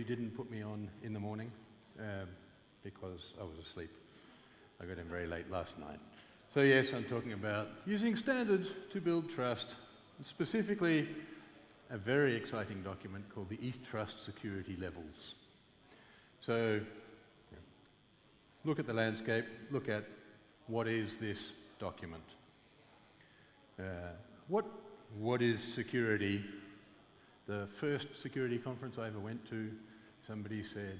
didn't put me on in the morning because I was asleep. I got in very late last night. So yes, I'm talking about using standards to build trust, specifically a very exciting document called the EthTrust Security Levels. So look at the landscape, look at what is this document. What is security? The first security conference I ever went to, somebody said,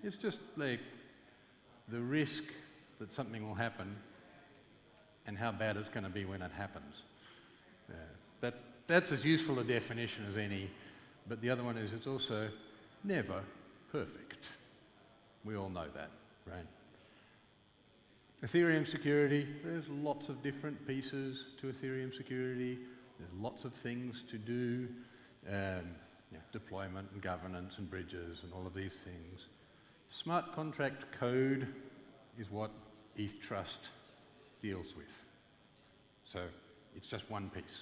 it's just like the risk that something will happen and how bad it's going to be when it happens. That's as useful a definition as any, but the other one is it's also never perfect. We all know that, right? Ethereum security, there's lots of different pieces to Ethereum security. There's lots of things to do, deployment and governance and bridges and all of these things. Smart contract code is what EthTrust deals with. So it's just one piece,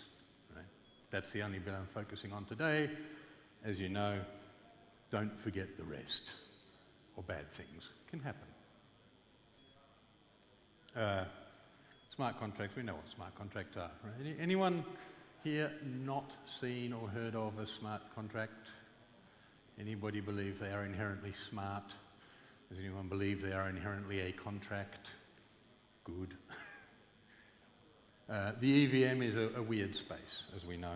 right? That's the only bit I'm focusing on today. As you know, don't forget the rest, or bad things can happen. Smart contracts, we know what smart contracts are, right? Anyone here not seen or heard of a smart contract? Anybody believe they are inherently smart? Does anyone believe they are inherently a contract? Good. The EVM is a weird space, as we know,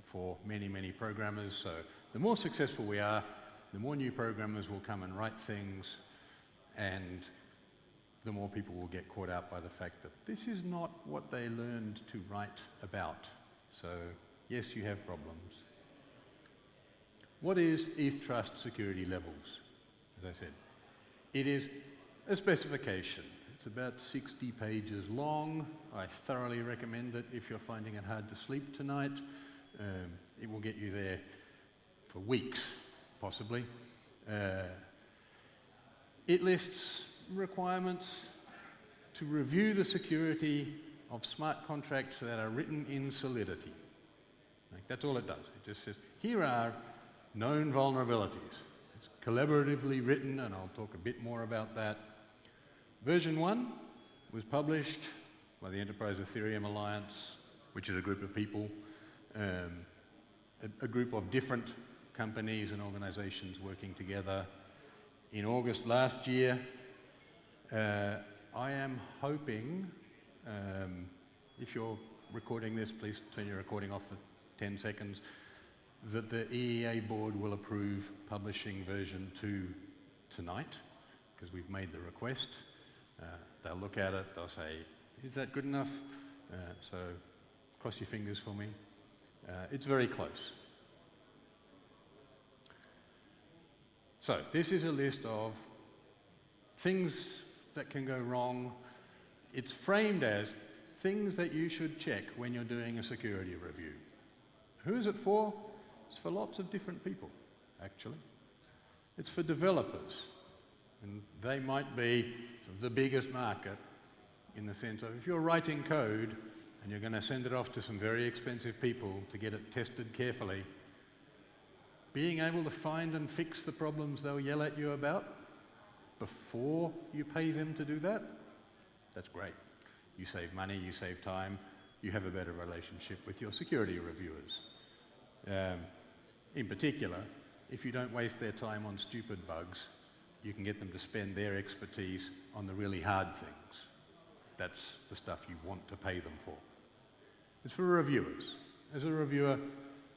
for many, many programmers. So the more successful we are, the more new programmers will come and write things, and the more people will get caught out by the fact that this is not what they learned to write about. So yes, you have problems. What is EthTrust Security Levels? As I said, it is a specification. It's about 60 pages long. I thoroughly recommend it if you're finding it hard to sleep tonight. It will get you there for weeks, possibly. It lists requirements to review the security of smart contracts that are written in Solidity. That's all it does. It just says, here are known vulnerabilities. It's collaboratively written, and I'll talk a bit more about that. Version 1 was published by the Enterprise Ethereum Alliance, which is a group of people, a group of different companies and organizations working together. In August last year, I am hoping, if you're recording this, please turn your recording off for 10 seconds, that the EEA board will approve publishing version 2 tonight, because we've made the request. They'll look at it, they'll say, is that good enough? So cross your fingers for me. It's very close. So this is a list of things that can go wrong. It's framed as things that you should check when you're doing a security review. Who is it for? It's for lots of different people, actually. It's for developers, and they might be the biggest market in the sense of if you're writing code and you're going to send it off to some very expensive people to get it tested carefully, being able to find and fix the problems they'll yell at you about before you pay them to do that, that's great. You save money, you save time, you have a better relationship with your security reviewers. In particular, if you don't waste their time on stupid bugs, you can get them to spend their expertise on the really hard things. That's the stuff you want to pay them for. It's for reviewers. As a reviewer,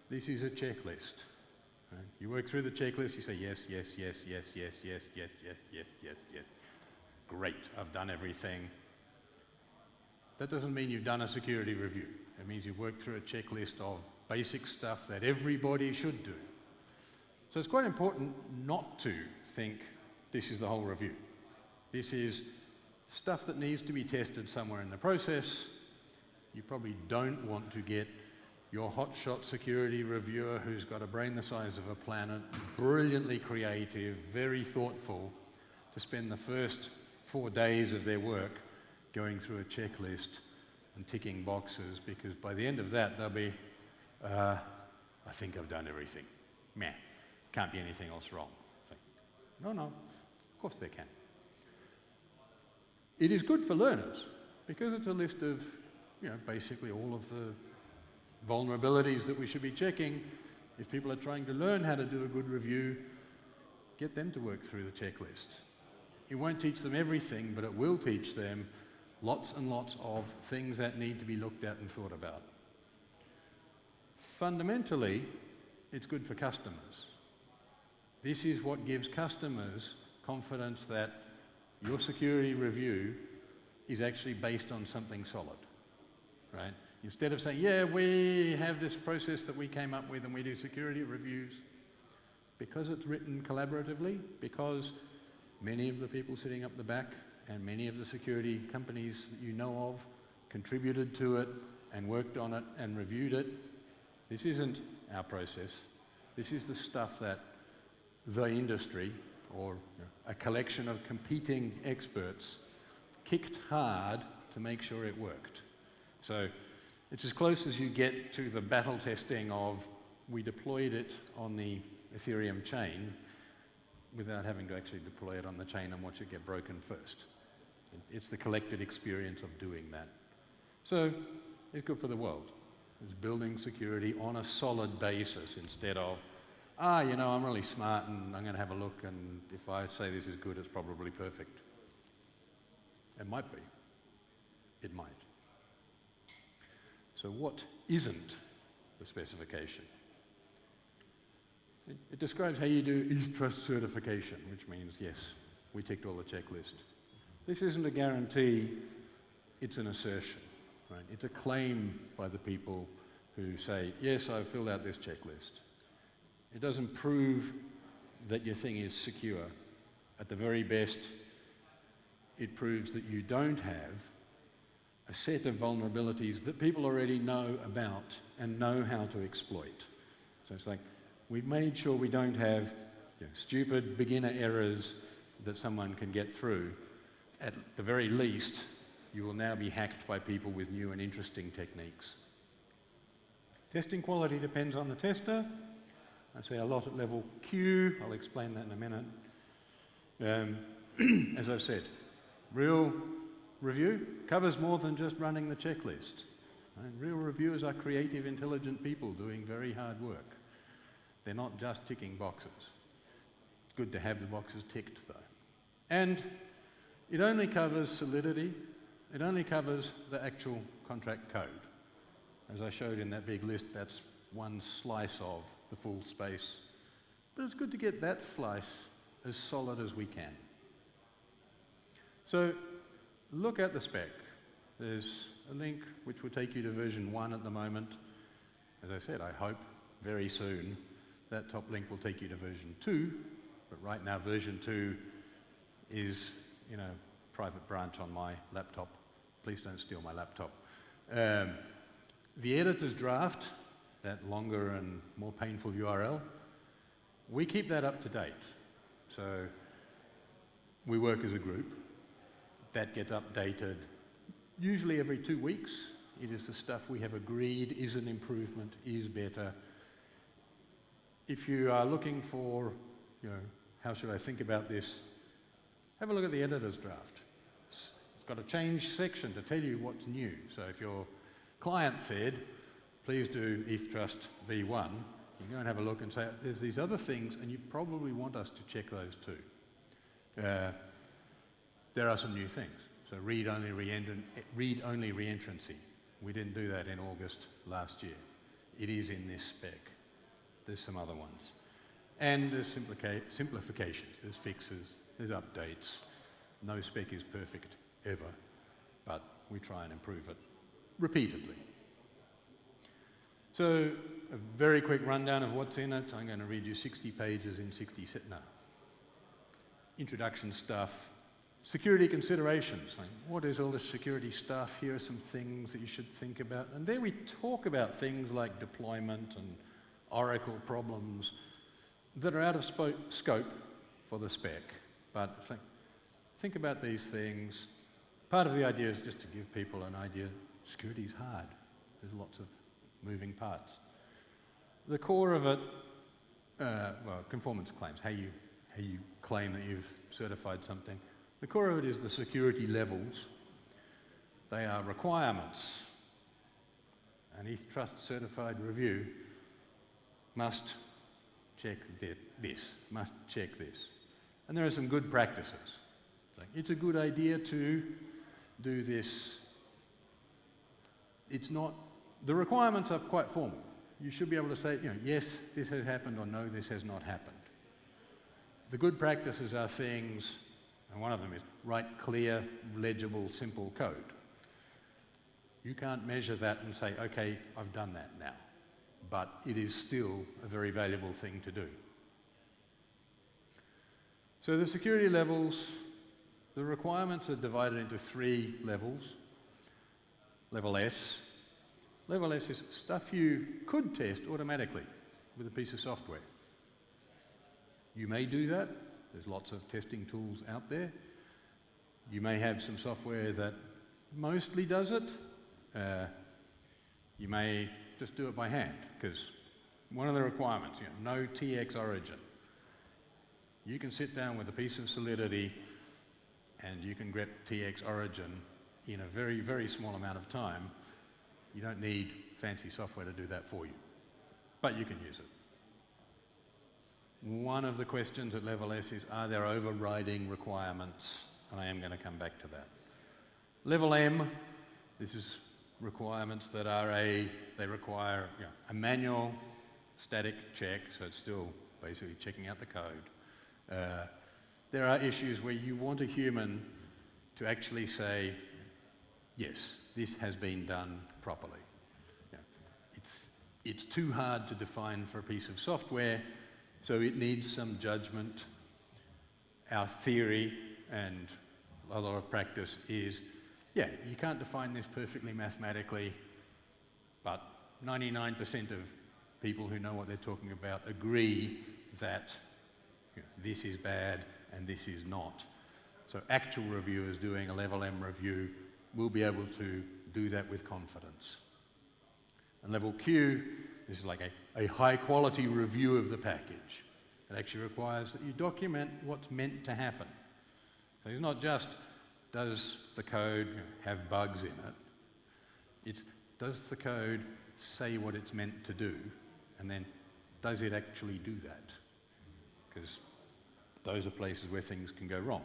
this is a checklist. Right? You work through the checklist, you say yes, yes, yes, yes, yes, yes, yes, yes, yes, yes, yes. Great, I've done everything. That doesn't mean you've done a security review. It means you've worked through a checklist of basic stuff that everybody should do. So it's quite important not to think this is the whole review. This is stuff that needs to be tested somewhere in the process. You probably don't want to get your hotshot security reviewer who's got a brain the size of a planet, brilliantly creative, very thoughtful, to spend the first 4 days of their work going through a checklist and ticking boxes, because by the end of that they'll be, I think I've done everything. Meh. can't be anything else wrong. It's like, no, of course there can. It is good for learners because it's a list of, basically all of the vulnerabilities that we should be checking. If people are trying to learn how to do a good review, get them to work through the checklist. It won't teach them everything, but it will teach them lots and lots of things that need to be looked at and thought about. Fundamentally, it's good for customers. This is what gives customers confidence that your security review is actually based on something solid, right? Instead of saying, yeah, we have this process that we came up with and we do security reviews, because it's written collaboratively, because many of the people sitting up the back and many of the security companies that you know of contributed to it and worked on it and reviewed it. This isn't our process. This is the stuff that the industry, or a collection of competing experts, kicked hard to make sure it worked. So it's as close as you get to the battle testing of we deployed it on the Ethereum chain without having to actually deploy it on the chain and watch it get broken first. It's the collected experience of doing that. So it's good for the world. It's building security on a solid basis instead of, I'm really smart and I'm going to have a look, and if I say this is good, it's probably perfect. It might be. It might. So what isn't the specification? It describes how you do EthTrust certification, which means, yes, we ticked all the checklist. This isn't a guarantee, it's an assertion, right? It's a claim by the people who say, yes, I've filled out this checklist. It doesn't prove that your thing is secure. At the very best, it proves that you don't have a set of vulnerabilities that people already know about and know how to exploit. So it's like, we've made sure we don't have stupid beginner errors that someone can get through. At the very least, you will now be hacked by people with new and interesting techniques. Testing quality depends on the tester. I say a lot at level Q. I'll explain that in a minute. As I've said, real review covers more than just running the checklist. Right? Real reviewers are creative, intelligent people doing very hard work. They're not just ticking boxes. It's good to have the boxes ticked, though. And it only covers solidity. It only covers the actual contract code. As I showed in that big list, that's one slice of the full space. But it's good to get that slice as solid as we can. So look at the spec. There's a link which will take you to version 1 at the moment. As I said, I hope very soon that top link will take you to version 2. But right now version 2 is in a private branch on my laptop. Please don't steal my laptop. The editor's draft, that longer and more painful URL, we keep that up to date. So we work as a group. That gets updated usually every 2 weeks. It is the stuff we have agreed is an improvement, is better. If you are looking for, how should I think about this, have a look at the editor's draft. It's got a change section to tell you what's new. So if your client said, please do EthTrust v1, you go and have a look and say, there's these other things, and you probably want us to check those too. There are some new things. So read-only reentrancy. We didn't do that in August last year. It is in this spec. There's some other ones. And there's simplifications, there's fixes, there's updates. No spec is perfect, ever, but we try and improve it repeatedly. So a very quick rundown of what's in it. I'm going to read you 60 pages in 60 seconds. No. Introduction stuff. Security considerations. Like, what is all this security stuff? Here are some things that you should think about. And there we talk about things like deployment and Oracle problems that are out of scope for the spec. But think about these things. Part of the idea is just to give people an idea. Security is hard. There's lots of moving parts. The core of it, conformance claims, how you claim that you've certified something. The core of it is the security levels. They are requirements. An EthTrust certified review must check this, must check this. And there are some good practices. It's a good idea to do this. It's not, the requirements are quite formal. You should be able to say, yes, this has happened, or no, this has not happened. The good practices are things, and one of them is write clear, legible, simple code. You can't measure that and say, okay, I've done that now. But it is still a very valuable thing to do. So the security levels, the requirements are divided into 3 levels. Level S. Level S is stuff you could test automatically with a piece of software. You may do that. There's lots of testing tools out there. You may have some software that mostly does it. You may just do it by hand, because one of the requirements, no TX origin. You can sit down with a piece of Solidity and you can get TX origin in a very, very small amount of time. You don't need fancy software to do that for you, but you can use it. One of the questions at level S is, are there overriding requirements? And I am going to come back to that. Level M, this is requirements that are they require a manual static check, so it's still basically checking out the code. There are issues where you want a human to actually say, yes, this has been done properly. It's too hard to define for a piece of software, so it needs some judgment. Our theory and a lot of practice is, you can't define this perfectly mathematically, but 99% of people who know what they're talking about agree that this is bad and this is not. So actual reviewers doing a level M review will be able to do that with confidence. And level Q, this is like a high quality review of the package. It actually requires that you document what's meant to happen. So it's not just, does the code have bugs in it? It's, does the code say what it's meant to do? And then, does it actually do that? Because those are places where things can go wrong.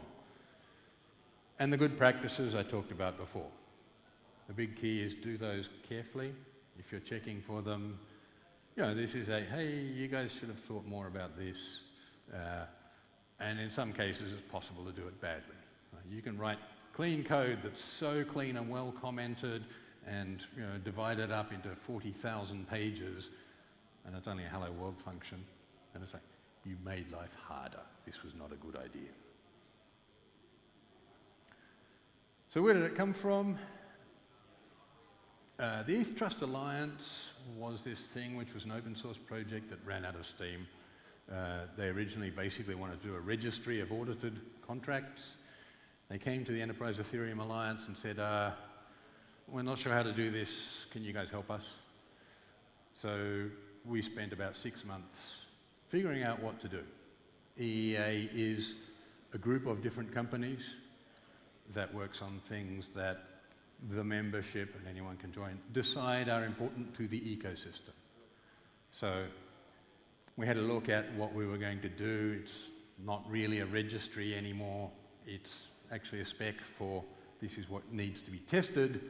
And the good practices I talked about before. The big key is do those carefully. If you're checking for them, this is hey, you guys should have thought more about this. And in some cases, it's possible to do it badly. You can write clean code that's so clean and well commented and divided up into 40,000 pages, and it's only a hello world function. And it's like, you made life harder. This was not a good idea. So where did it come from? The EthTrust Alliance was this thing which was an open source project that ran out of steam. They originally basically wanted to do a registry of audited contracts. They came to the Enterprise Ethereum Alliance and said, we're not sure how to do this, can you guys help us? So we spent about 6 months figuring out what to do. EEA is a group of different companies that works on things that the membership, and anyone can join, decide are important to the ecosystem. So we had a look at what we were going to do. It's not really a registry anymore. It's actually a spec for this is what needs to be tested,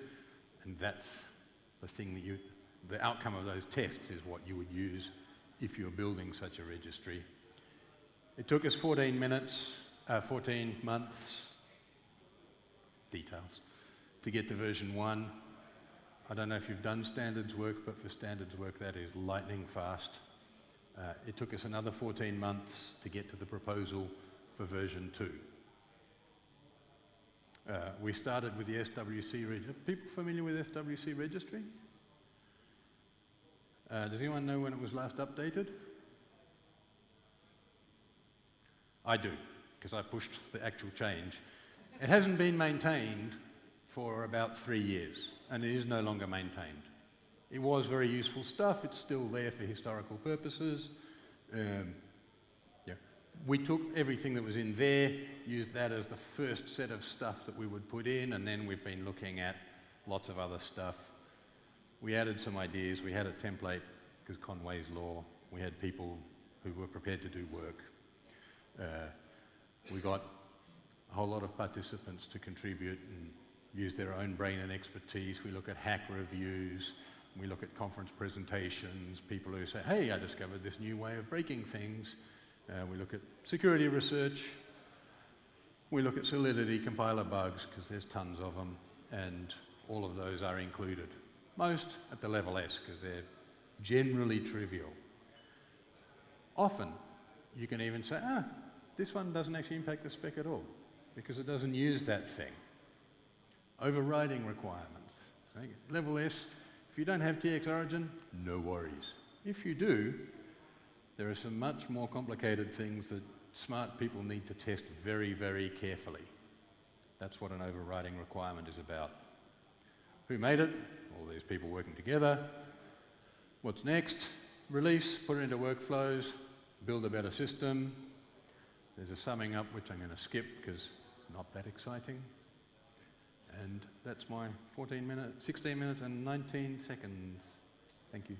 and that's the thing that the outcome of those tests is what you would use if you're building such a registry. It took us 14 months, details, to get to version 1. I don't know if you've done standards work, but for standards work that is lightning fast. It took us another 14 months to get to the proposal for version 2. We started with the SWC registry. People familiar with SWC registry? Does anyone know when it was last updated? I do, because I pushed the actual change. It hasn't been maintained for about 3 years, and it is no longer maintained. It was very useful stuff. It's still there for historical purposes, Yeah. We took everything that was in there, used that as the first set of stuff that we would put in, and then we've been looking at lots of other stuff. We added some ideas. We had a template, because Conway's Law. We had people who were prepared to do work. We got a whole lot of participants to contribute and use their own brain and expertise. We look at hack reviews. We look at conference presentations, people who say, hey, I discovered this new way of breaking things. We look at security research. We look at Solidity compiler bugs, because there's tons of them, and all of those are included. Most at the level S, because they're generally trivial. Often, you can even say, this one doesn't actually impact the spec at all, because it doesn't use that thing. Overriding requirements. So, level S, if you don't have TX origin, no worries. If you do, there are some much more complicated things that smart people need to test very, very carefully. That's what an overriding requirement is about. Who made it? All these people working together. What's next? Release, put it into workflows, build a better system. There's a summing up, which I'm going to skip because it's not that exciting. And that's my 16 minutes and 19 seconds. Thank you.